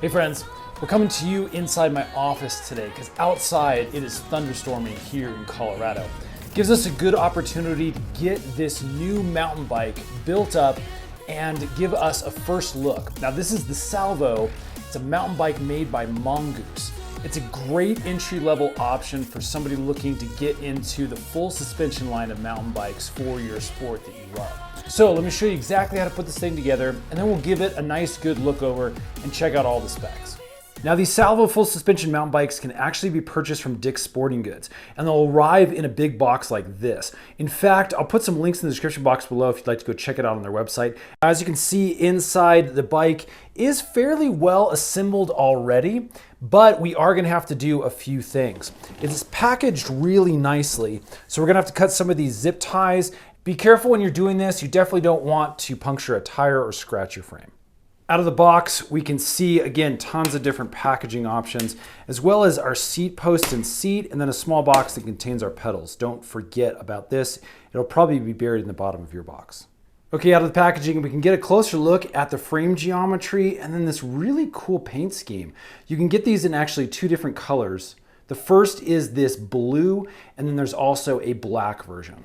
Hey friends, we're coming to you inside my office today because outside it is thunderstorming here in Colorado. Gives us a good opportunity to get this new mountain bike built up and give us a first look. Now this is the Salvo. It's a mountain bike made by Mongoose. It's a great entry-level option for somebody looking to get into the full suspension line of mountain bikes for your sport that you love. So let me show you exactly how to put this thing together, and then we'll give it a nice good look over and check out all the specs. Now these Salvo full suspension mountain bikes can actually be purchased from Dick's Sporting Goods, and they'll arrive in a big box like this. In fact, I'll put some links in the description box below if you'd like to go check it out on their website. As you can see inside, the bike is fairly well assembled already, but we are gonna have to do a few things. It's packaged really nicely, so we're gonna have to cut some of these zip ties. Be careful when you're doing this. You definitely don't want to puncture a tire or scratch your frame. Out of the box, we can see, again, tons of different packaging options, as well as our seat post and seat, and then a small box that contains our pedals. Don't forget about this. It'll probably be buried in the bottom of your box. Okay, out of the packaging, we can get a closer look at the frame geometry and then this really cool paint scheme. You can get these in actually two different colors. The first is this blue, and then there's also a black version.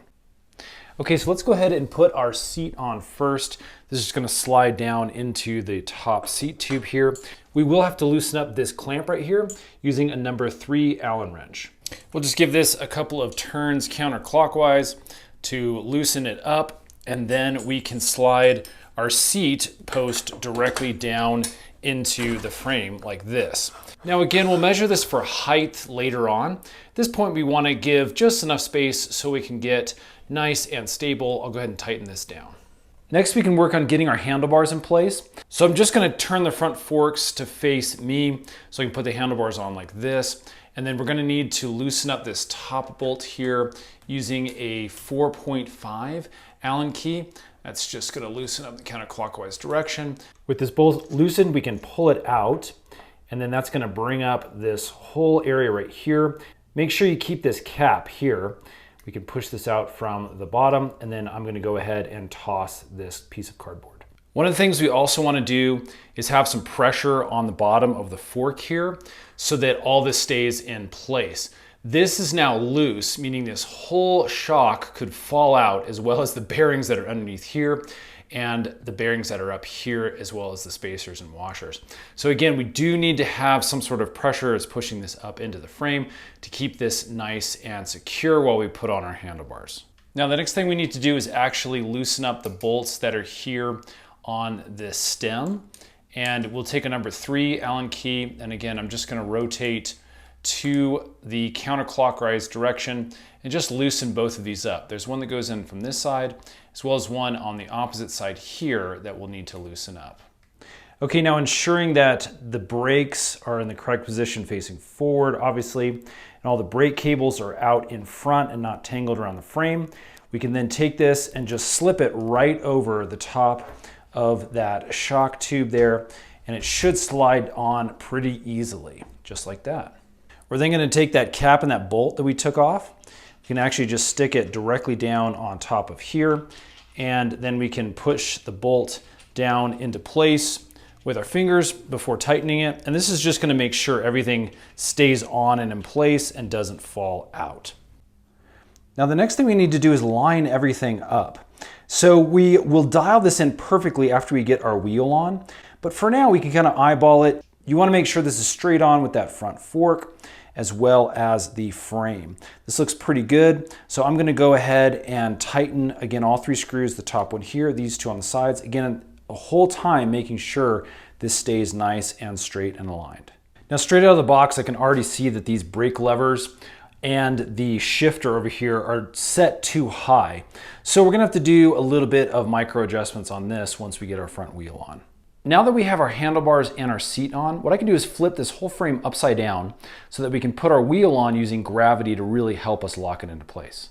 Okay, so let's go ahead and put our seat on first. This is going to slide down into the top seat tube here. We will have to loosen up this clamp right here using a number 3 Allen wrench. We'll just give this a couple of turns counterclockwise to loosen it up, and then we can slide our seat post directly down into the frame like this. Now again, we'll measure this for height later on. At this point, we want to give just enough space so we can get nice and stable. I'll go ahead and tighten this down. Next, we can work on getting our handlebars in place. So I'm just going to turn the front forks to face me so I can put the handlebars on like this. And then we're going to need to loosen up this top bolt here using a 4.5 Allen key. That's just going to loosen up the counterclockwise direction. With this bolt loosened, we can pull it out, and then that's going to bring up this whole area right here. Make sure you keep this cap here. We can push this out from the bottom, and then I'm going to go ahead and toss this piece of cardboard. One of the things we also want to do is have some pressure on the bottom of the fork here so that all this stays in place. This is now loose, meaning this whole shock could fall out, as well as the bearings that are underneath here and the bearings that are up here, as well as the spacers and washers. So again, we do need to have some sort of pressure as pushing this up into the frame to keep this nice and secure while we put on our handlebars. Now, the next thing we need to do is actually loosen up the bolts that are here on this stem. And we'll take a number 3 Allen key. And again, I'm just gonna rotate to the counterclockwise direction and just loosen both of these up. There's one that goes in from this side, as well as one on the opposite side here that we'll need to loosen up. Okay, now ensuring that the brakes are in the correct position facing forward, obviously, and all the brake cables are out in front and not tangled around the frame, we can then take this and just slip it right over the top of that shock tube there, and it should slide on pretty easily, just like that. We're then going to take that cap and that bolt that we took off. We can actually just stick it directly down on top of here, and then we can push the bolt down into place with our fingers before tightening it. And this is just going to make sure everything stays on and in place and doesn't fall out. Now the next thing we need to do is line everything up. So we will dial this in perfectly after we get our wheel on, but for now we can kind of eyeball it. You want to make sure this is straight on with that front fork, as well as the frame. This looks pretty good. So I'm gonna go ahead and tighten, again, all 3 screws, the top one here, these 2 on the sides. Again, the whole time making sure this stays nice and straight and aligned. Now, straight out of the box, I can already see that these brake levers and the shifter over here are set too high. So we're gonna have to do a little bit of micro adjustments on this once we get our front wheel on. Now that we have our handlebars and our seat on, what I can do is flip this whole frame upside down so that we can put our wheel on using gravity to really help us lock it into place.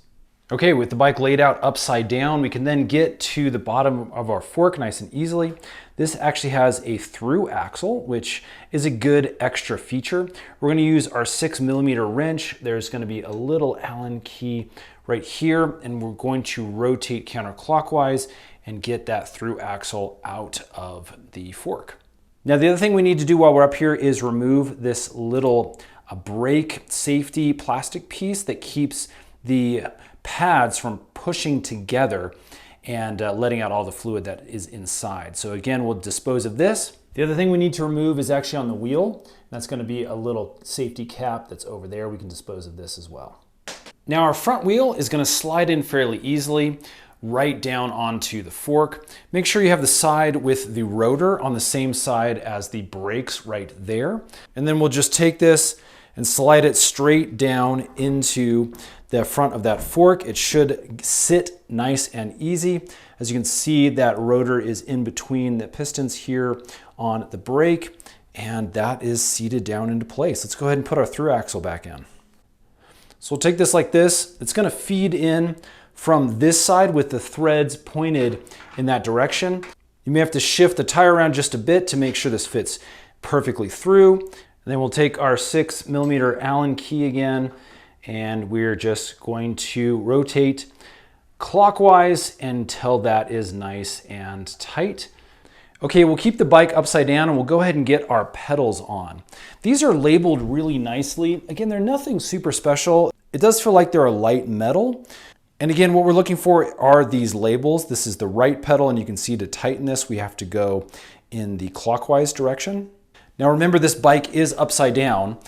Okay, with the bike laid out upside down, we can then get to the bottom of our fork nice and easily. This actually has a through axle, which is a good extra feature. We're gonna use our 6mm wrench. There's gonna be a little Allen key right here, and we're going to rotate counterclockwise and get that through axle out of the fork. Now, the other thing we need to do while we're up here is remove this little brake safety plastic piece that keeps the pads from pushing together and letting out all the fluid that is inside. So again, we'll dispose of this. The other thing we need to remove is actually on the wheel. That's going to be a little safety cap that's over there. We can dispose of this as well. Now our front wheel is going to slide in fairly easily right down onto the fork. Make sure you have the side with the rotor on the same side as the brakes right there. And then we'll just take this and slide it straight down into the front of that fork. It should sit nice and easy. As you can see, that rotor is in between the pistons here on the brake, and that is seated down into place. Let's go ahead and put our through axle back in. So we'll take this like this. It's going to feed in from this side with the threads pointed in that direction. You may have to shift the tire around just a bit to make sure this fits perfectly through. And then we'll take our 6mm Allen key again, and we're just going to rotate clockwise until that is nice and tight. Okay, we'll keep the bike upside down and we'll go ahead and get our pedals on. These are labeled really nicely. Again, they're nothing super special. It does feel like they're a light metal. And again, what we're looking for are these labels. This is the right pedal, and you can see to tighten this, we have to go in the clockwise direction. Now remember, this bike is upside down,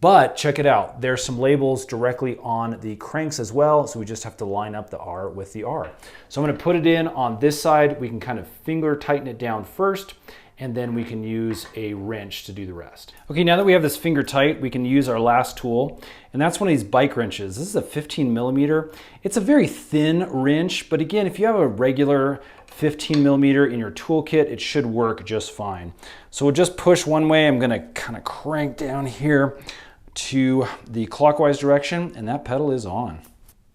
but check it out. There's some labels directly on the cranks as well, so we just have to line up the R with the R. So I'm gonna put it in on this side. We can kind of finger tighten it down first, and then we can use a wrench to do the rest. Okay, now that we have this finger tight, we can use our last tool, and that's one of these bike wrenches. This is a 15mm. It's a very thin wrench, but again, if you have a regular 15mm in your toolkit, it should work just fine. So we'll just push one way. I'm gonna kind of crank down here to the clockwise direction, and that pedal is on.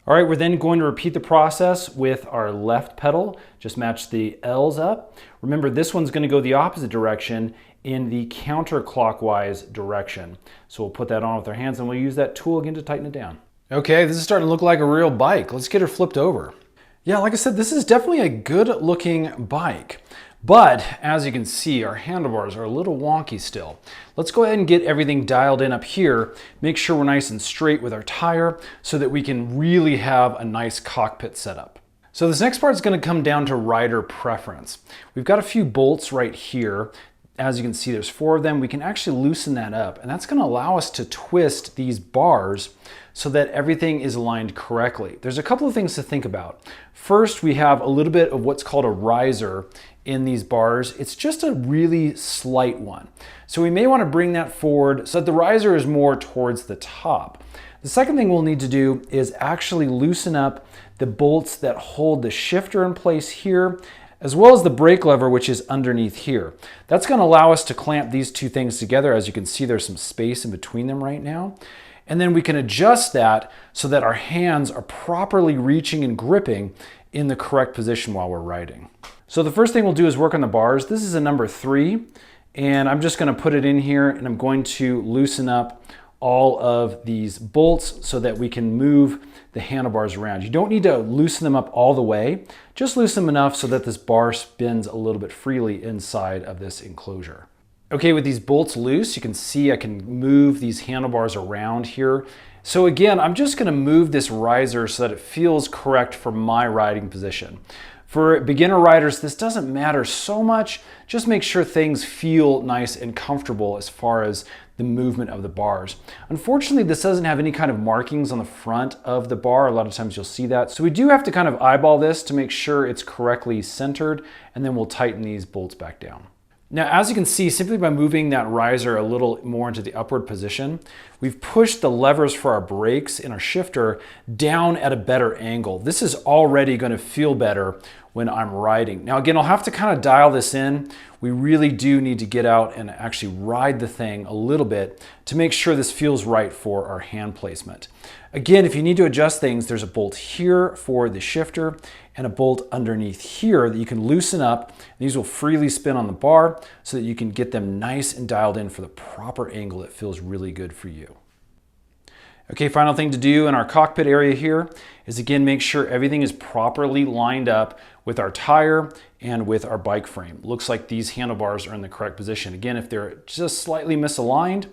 All right, we're then going to repeat the process with our left pedal. Just match the L's up. Remember, this one's gonna go the opposite direction in the counterclockwise direction. So we'll put that on with our hands, and we'll use that tool again to tighten it down. Okay, this is starting to look like a real bike. Let's get her flipped over. Yeah, like I said, this is definitely a good looking bike. But as you can see, our handlebars are a little wonky still. Let's go ahead and get everything dialed in up here. Make sure we're nice and straight with our tire so that we can really have a nice cockpit setup. So this next part is going to come down to rider preference. We've got a few bolts right here. As you can see, there's 4 of them. We can actually loosen that up, and that's going to allow us to twist these bars so that everything is aligned correctly. There's a couple of things to think about. First, we have a little bit of what's called a riser in these bars. It's just a really slight one. So we may want to bring that forward so that the riser is more towards the top. The second thing we'll need to do is actually loosen up the bolts that hold the shifter in place here, as well as the brake lever, which is underneath here. That's going to allow us to clamp these two things together. As you can see, there's some space in between them right now. And then we can adjust that so that our hands are properly reaching and gripping in the correct position while we're riding. So the first thing we'll do is work on the bars. This is a number 3, and I'm just going to put it in here, and I'm going to loosen up all of these bolts so that we can move the handlebars around. You don't need to loosen them up all the way, just loosen them enough so that this bar spins a little bit freely inside of this enclosure. Okay, with these bolts loose, you can see I can move these handlebars around here. So again, I'm just going to move this riser so that it feels correct for my riding position. For beginner riders, this doesn't matter so much. Just make sure things feel nice and comfortable as far as the movement of the bars. Unfortunately, this doesn't have any kind of markings on the front of the bar. A lot of times you'll see that. So we do have to kind of eyeball this to make sure it's correctly centered, and then we'll tighten these bolts back down. Now, as you can see, simply by moving that riser a little more into the upward position, we've pushed the levers for our brakes and our shifter down at a better angle. This is already going to feel better when I'm riding. Now, again, I'll have to kind of dial this in. We really do need to get out and actually ride the thing a little bit to make sure this feels right for our hand placement. Again, if you need to adjust things, there's a bolt here for the shifter and a bolt underneath here that you can loosen up. These will freely spin on the bar so that you can get them nice and dialed in for the proper angle that feels really good for you. Okay, final thing to do in our cockpit area here is again, make sure everything is properly lined up with our tire and with our bike frame. Looks like these handlebars are in the correct position. Again, if they're just slightly misaligned,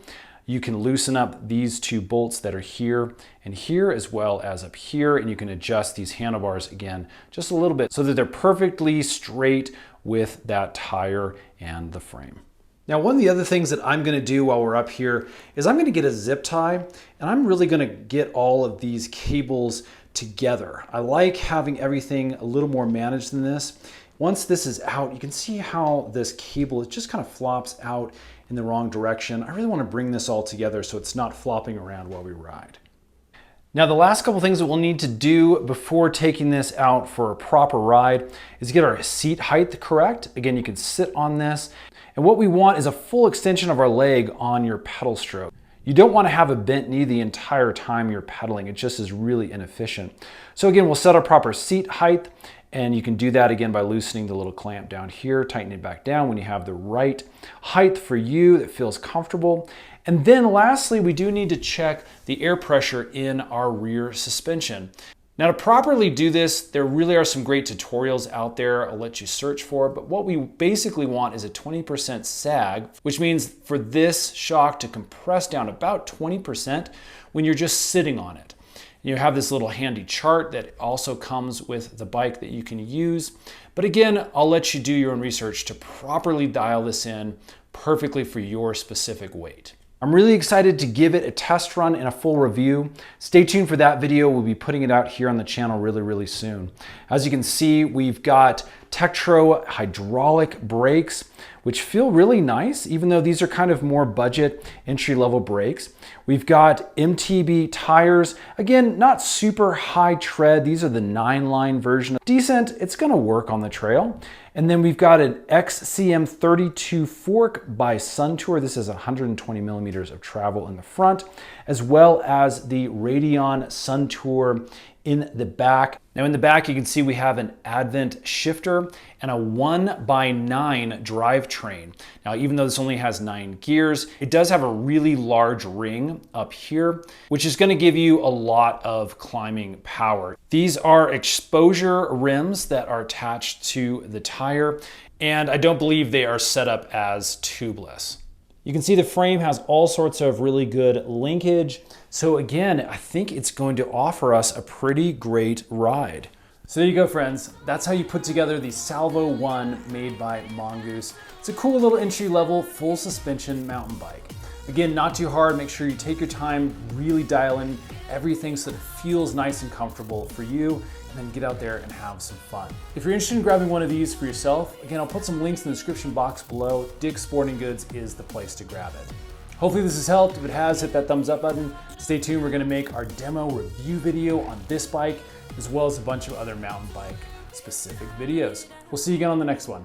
you can loosen up these two bolts that are here and here, as well as up here, and you can adjust these handlebars again just a little bit so that they're perfectly straight with that tire and the frame. Now, one of the other things that I'm gonna do while we're up here is I'm gonna get a zip tie, and I'm really gonna get all of these cables together. I like having everything a little more managed than this. Once this is out, you can see how this cable, it just kind of flops out in the wrong direction. I really wanna bring this all together so it's not flopping around while we ride. Now, the last couple things that we'll need to do before taking this out for a proper ride is get our seat height correct. Again, you can sit on this. And what we want is a full extension of our leg on your pedal stroke. You don't want to have a bent knee the entire time you're pedaling. It just is really inefficient. So again, we'll set our proper seat height, and you can do that again by loosening the little clamp down here, tighten it back down when you have the right height for you that feels comfortable. And then lastly, we do need to check the air pressure in our rear suspension. Now, to properly do this, there really are some great tutorials out there I'll let you search for, but what we basically want is a 20% sag, which means for this shock to compress down about 20% when you're just sitting on it. You have this little handy chart that also comes with the bike that you can use. But again, I'll let you do your own research to properly dial this in perfectly for your specific weight. I'm really excited to give it a test run and a full review. Stay tuned for that video. We'll be putting it out here on the channel really soon. As you can see, we've got Tektro hydraulic brakes, which feel really nice, even though these are kind of more budget entry-level brakes. We've got MTB tires. Again, not super high tread. These are the 9-line version. Decent, it's gonna work on the trail. And then we've got an XCM32 fork by Suntour. This is 120 millimeters of travel in the front, as well as the Radeon Suntour in the back. Now in the back, you can see we have an Advent shifter and a 1x9 drivetrain. Now, even though this only has 9 gears, it does have a really large ring up here, which is gonna give you a lot of climbing power. These are exposure rims that are attached to the tire, and I don't believe they are set up as tubeless. You can see the frame has all sorts of really good linkage. So again, I think it's going to offer us a pretty great ride. So there you go, friends. That's how you put together the Salvo 1 made by Mongoose. It's a cool little entry-level full suspension mountain bike. Again, not too hard. Make sure you take your time, really dial in everything so that it feels nice and comfortable for you, and then get out there and have some fun. If you're interested in grabbing one of these for yourself, again, I'll put some links in the description box below. Dick's Sporting Goods is the place to grab it. Hopefully this has helped. If it has, hit that thumbs up button. Stay tuned. We're gonna make our demo review video on this bike, as well as a bunch of other mountain bike specific videos. We'll see you again on the next one.